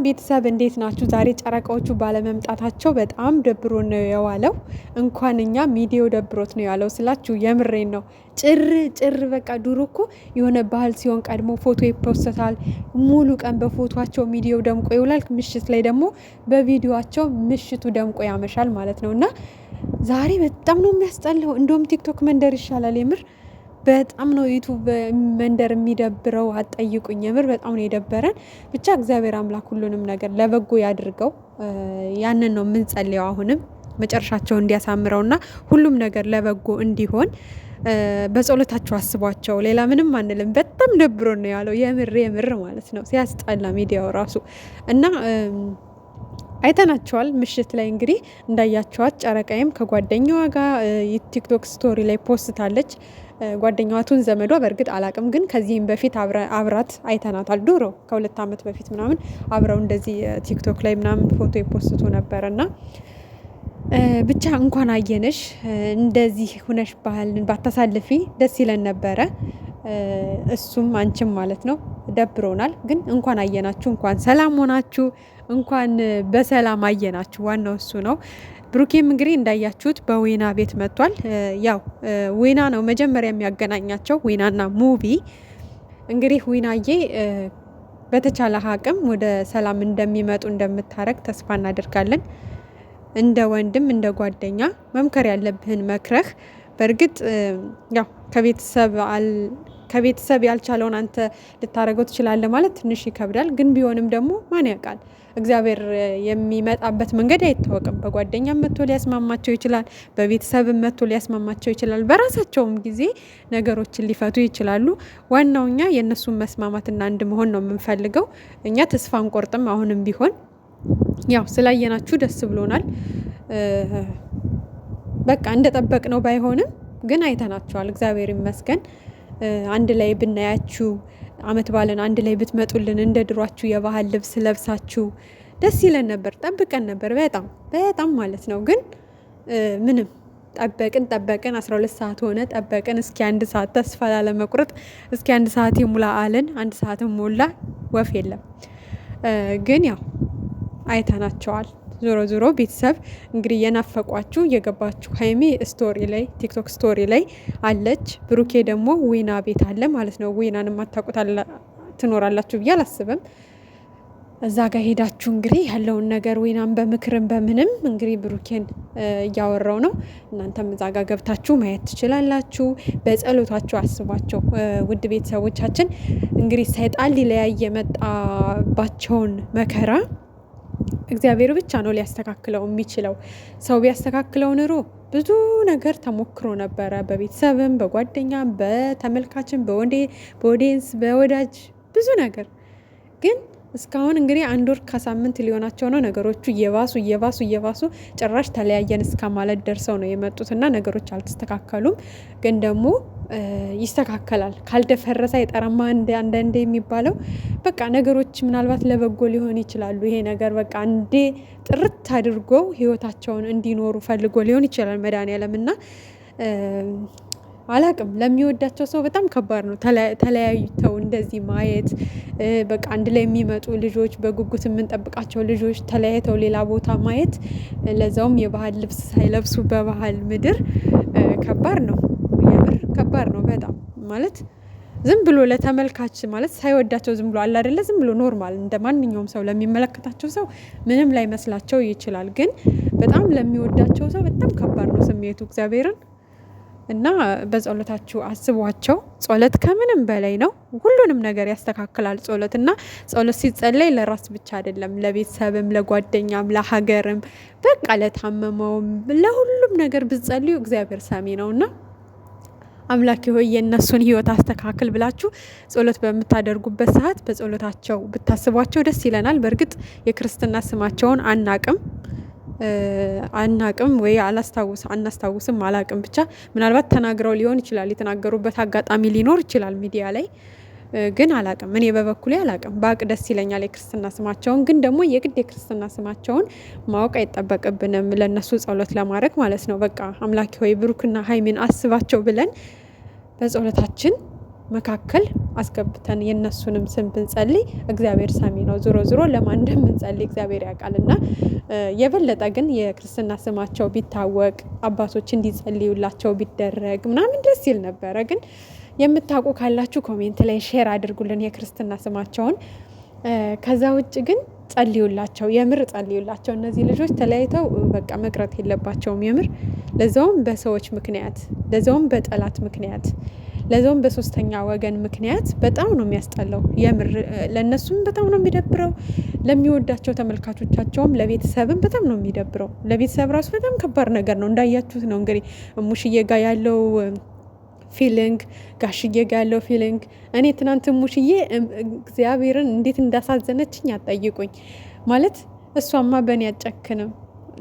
ቤተሰብ እንዴት ናችሁ? ዛሬ ጨረቃዎቹ ባለመምጣታቸው በጣም ደብሮ ነው የዋለው። እንኳን እኛ ሚዲያው ደብሮት ነው ያለው ስላችሁ የምሬን ነው። ጭር ጭር በቃ ዱሮ እኮ የሆነ ባህል ሲሆን ቀድሞ ፎቶ ይፖስታል። ሙሉ ቀን በፎቶቸው ሚዲያው ደምቆ ይውላል። ምሽት ላይ ደግሞ በቪዲዮቸው ምሽቱ ደምቆ ያመሻል ማለት ነው። እና ዛሬ በጣም ነው የሚያስጠላው። እንደውም ቲክቶክ መንደር ይሻላል የምር በጣም ነው ዩቱብ መንደር የሚደብረው። አጠይቁኝ የምር በጣም ነው የደበረን። ብቻ እግዚአብሔር አምላክ ሁሉንም ነገር ለበጎ ያድርገው። ያንን ነው የምንጸልየው። አሁንም መጨረሻቸው እንዲያሳምረውና ሁሉም ነገር ለበጎ እንዲሆን በጸሎታቸው አስቧቸው። ሌላ ምንም አንልም። በጣም ደብሮ ነው ያለው የምር ማለት ነው። ሲያስጠላ ሚዲያው ራሱ እና አይተናቸዋል። ምሽት ላይ እንግዲህ እንዳያቸዋት ጨረቃይም ከጓደኛዋ ጋር የቲክቶክ ስቶሪ ላይ ፖስታለች። ጓደኛዋቱን ዘመዷ በእርግጥ አላቅም፣ ግን ከዚህም በፊት አብራት አይተናታል። ድሮ ከ2 ዓመት በፊት ምናምን አብረው እንደዚህ ቲክቶክ ላይ ምናምን ፎቶ የፖስቱ ነበረና ብቻ እንኳን አየነሽ እንደዚህ ሁነሽ ባህልን ባታሳልፊ ደስ ይለን ነበረ። እሱም አንቺም ማለት ነው። ደብሮናል፣ ግን እንኳን አየናችሁ፣ እንኳን ሰላም ሆናችሁ፣ እንኳን በሰላም አየናችሁ። ዋናው እሱ ነው። ብሩኬም እንግዲህ እንዳያችሁት በዊና ቤት መጥቷል። ያው ዊና ነው መጀመሪያ የሚያገናኛቸው፣ ዊናና ሙቪ። እንግዲህ ዊናዬ በተቻለ አቅም ወደ ሰላም እንደሚመጡ እንደምታረግ ተስፋ እናደርጋለን። እንደ ወንድም እንደ ጓደኛ መምከር ያለብህን መክረህ። በእርግጥ ያው ከቤተሰብ ያልቻለውን አንተ ልታደርገው ትችላለህ ማለት ትንሽ ይከብዳል። ግን ቢሆንም ደግሞ ማን ያውቃል፣ እግዚአብሔር የሚመጣበት መንገድ አይታወቅም። በጓደኛም መጥቶ ሊያስማማቸው ይችላል፣ በቤተሰብም መጥቶ ሊያስማማቸው ይችላል። በራሳቸውም ጊዜ ነገሮችን ሊፈቱ ይችላሉ። ዋናው እኛ የእነሱን መስማማትና አንድ መሆን ነው የምንፈልገው። እኛ ተስፋ አንቆርጥም። አሁንም ቢሆን ያው ስላየናችሁ ደስ ብሎናል። በቃ እንደጠበቅ ነው ባይሆንም ግን አይተናቸዋል። እግዚአብሔር ይመስገን። አንድ ላይ ብናያችሁ አመት ባለን አንድ ላይ ብትመጡልን እንደ ድሯችሁ የባህል ልብስ ለብሳችሁ ደስ ይለን ነበር። ጠብቀን ነበር በጣም ማለት ነው። ግን ምንም ጠበቅን 12 ሰዓት ሆነ። ጠበቅን እስኪ 1 ሰዓት ተስፋ ላለመቁረጥ እስኪ 1 ሰዓት ይሙላ አለን። 1 ሰዓትም ሞላ፣ ወፍ የለም። ግን ያው አይተናቸዋል። ዞሮ ቤተሰብ እንግዲህ የናፈቋችሁ የገባችሁ ሀይሚ ስቶሪ ላይ ቲክቶክ ስቶሪ ላይ አለች። ብሩኬ ደግሞ ዊና ቤት አለ ማለት ነው። ዊናን የማታውቁት ትኖራላችሁ ብዬ አላስብም። እዛ ጋር ሄዳችሁ እንግዲህ ያለውን ነገር ዊናን በምክርም በምንም እንግዲህ ብሩኬን እያወራው ነው። እናንተም እዛ ጋር ገብታችሁ ማየት ትችላላችሁ። በጸሎታችሁ አስቧቸው ውድ ቤተሰቦቻችን። እንግዲህ ሰይጣን ሊለያይ የመጣባቸውን መከራ እግዚአብሔር ብቻ ነው ሊያስተካክለው የሚችለው። ሰው ቢያስተካክለው ኑሮ ብዙ ነገር ተሞክሮ ነበረ። በቤተሰብም፣ በጓደኛም፣ በተመልካችም፣ በኦዲየንስ፣ በወዳጅ ብዙ ነገር። ግን እስካሁን እንግዲህ 1 ወር ከሳምንት ሊሆናቸው ነው። ነገሮቹ እየባሱ ጭራሽ ተለያየን እስከ ማለት ደርሰው ነው የመጡትና ነገሮች አልተስተካከሉም። ግን ደግሞ ይስተካከላል። ካልደፈረሰ አይጠራማ አንዳንዴ የሚባለው በቃ ነገሮች ምናልባት ለበጎ ሊሆን ይችላሉ። ይሄ ነገር በቃ አንዴ ጥርት አድርጎ ህይወታቸውን እንዲኖሩ ፈልጎ ሊሆን ይችላል መድኃኒዓለምና አላቅም። ለሚወዳቸው ሰው በጣም ከባድ ነው ተለያይተው እንደዚህ ማየት። በቃ አንድ ላይ የሚመጡ ልጆች፣ በጉጉት የምንጠብቃቸው ልጆች ተለያይተው ሌላ ቦታ ማየት፣ ለዛውም የባህል ልብስ ሳይለብሱ በባህል ምድር ከባድ ነው። የምር ከባድ ነው በጣም ማለት ዝም ብሎ ለተመልካች ማለት ሳይወዳቸው ዝም ብሎ አለ አይደለ፣ ዝም ብሎ ኖርማል እንደ ማንኛውም ሰው ለሚመለከታቸው ሰው ምንም ላይ መስላቸው ይችላል። ግን በጣም ለሚወዳቸው ሰው በጣም ከባድ ነው ስሜቱ እግዚአብሔርን እና በጸሎታችሁ አስቧቸው። ጸሎት ከምንም በላይ ነው። ሁሉንም ነገር ያስተካክላል ጸሎት። እና ጸሎት ሲጸለይ ለራስ ብቻ አይደለም፣ ለቤተሰብም፣ ለጓደኛም፣ ለሀገርም በቃ ለታመመውም ለሁሉም ነገር ብትጸልዩ እግዚአብሔር ሰሚ ነውና አምላክ ሆይ የእነሱን ህይወት አስተካክል ብላችሁ ጸሎት በምታደርጉበት ሰዓት በጸሎታቸው ብታስቧቸው ደስ ይለናል። በእርግጥ የክርስትና ስማቸውን አናቅም ወይ አናስታውስም አላቅም። ብቻ ምናልባት ተናግረው ሊሆን ይችላል። የተናገሩበት አጋጣሚ ሊኖር ይችላል ሚዲያ ላይ፣ ግን አላቅም። እኔ በበኩሌ አላቅም። ባቅ ደስ ይለኛል የክርስትና ስማቸውን። ግን ደግሞ የግድ የክርስትና ስማቸውን ማወቅ አይጠበቅብንም ለነሱ ጸሎት ለማድረግ ማለት ነው። በቃ አምላኪ ሆይ ብሩክና ሀይሚን አስባቸው ብለን በጸሎታችን መካከል አስገብተን የእነሱንም ስም ብንጸልይ እግዚአብሔር ሰሚ ነው። ዞሮ ዞሮ ለማን እንደምንጸልይ እግዚአብሔር ያውቃልና የበለጠ ግን የክርስትና ስማቸው ቢታወቅ አባቶች እንዲጸልዩላቸው ቢደረግ ምናምን ደስ ይል ነበረ። ግን የምታውቁ ካላችሁ ኮሜንት ላይ ሼር አድርጉልን የክርስትና ስማቸውን። ከዛ ውጭ ግን ጸልዩላቸው፣ የምር ጸልዩላቸው። እነዚህ ልጆች ተለያይተው በቃ መቅረት የለባቸውም የምር። ለዛውም በሰዎች ምክንያት፣ ለዛውም በጠላት ምክንያት፣ ለዛውም በሶስተኛ ወገን ምክንያት በጣም ነው የሚያስጠላው የምር። ለእነሱም በጣም ነው የሚደብረው፣ ለሚወዳቸው ተመልካቾቻቸውም ለቤተሰብም በጣም ነው የሚደብረው። ለቤተሰብ ራሱ በጣም ከባድ ነገር ነው። እንዳያችሁት ነው እንግዲህ ሙሽዬ ጋር ያለው ፊሊንግ፣ ጋሽዬ ጋር ያለው ፊሊንግ። እኔ ትናንት ሙሽዬ እግዚአብሔርን እንዴት እንዳሳዘነችኝ አጠይቁኝ። ማለት እሷማ በእኔ አጨክንም፣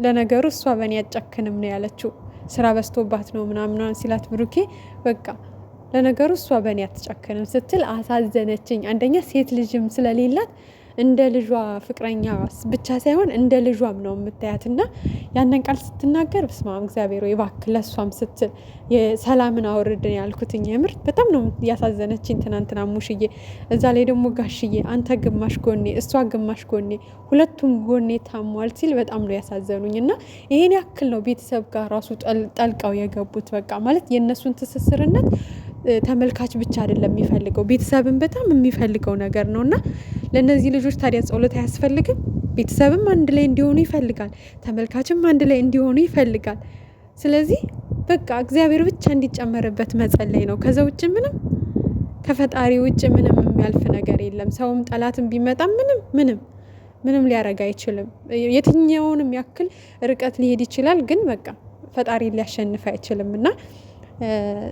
ለነገሩ እሷ በእኔ አጨክንም ነው ያለችው። ስራ በዝቶባት ነው ምናምን ሲላት ብሩኬ በቃ ለነገሩ እሷ በእኔ አትጨክንም ስትል አሳዘነችኝ። አንደኛ ሴት ልጅም ስለሌላት እንደ ልጇ ፍቅረኛ ብቻ ሳይሆን እንደ ልጇም ነው የምታያት። እና ያንን ቃል ስትናገር በስመ አብ እግዚአብሔር ወይ እባክህ ለእሷም ስትል የሰላምን አውርድን ያልኩትኝ። የምር በጣም ነው ያሳዘነችኝ ትናንትና ሙሽዬ። እዛ ላይ ደግሞ ጋሽዬ አንተ ግማሽ ጎኔ እሷ ግማሽ ጎኔ፣ ሁለቱም ጎኔ ታሟል ሲል በጣም ነው ያሳዘኑኝ። እና ይሄን ያክል ነው ቤተሰብ ጋር ራሱ ጠልቀው የገቡት። በቃ ማለት የእነሱን ትስስርነት ተመልካች ብቻ አይደለም የሚፈልገው፣ ቤተሰብን በጣም የሚፈልገው ነገር ነው። እና ለእነዚህ ልጆች ታዲያ ጸሎት አያስፈልግም? ቤተሰብም አንድ ላይ እንዲሆኑ ይፈልጋል፣ ተመልካችም አንድ ላይ እንዲሆኑ ይፈልጋል። ስለዚህ በቃ እግዚአብሔር ብቻ እንዲጨመርበት መጸለይ ነው። ከዛ ውጭ ምንም ከፈጣሪ ውጭ ምንም የሚያልፍ ነገር የለም። ሰውም ጠላትም ቢመጣ ምንም ሊያረግ አይችልም። የትኛውንም ያክል ርቀት ሊሄድ ይችላል፣ ግን በቃ ፈጣሪ ሊያሸንፍ አይችልም። እና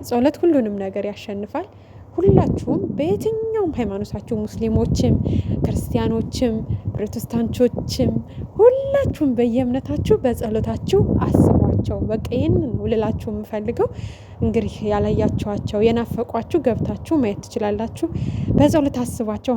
ጸሎት ሁሉንም ነገር ያሸንፋል። ሁላችሁም በየትኛውም ሃይማኖታችሁ ሙስሊሞችም፣ ክርስቲያኖችም፣ ፕሮቴስታንቶችም ሁላችሁም በየእምነታችሁ በጸሎታችሁ አስቧቸው። በቃ ይህንን ነው ልላችሁ የምፈልገው። እንግዲህ ያላያችኋቸው የናፈቋችሁ ገብታችሁ ማየት ትችላላችሁ። በጸሎት አስቧቸው።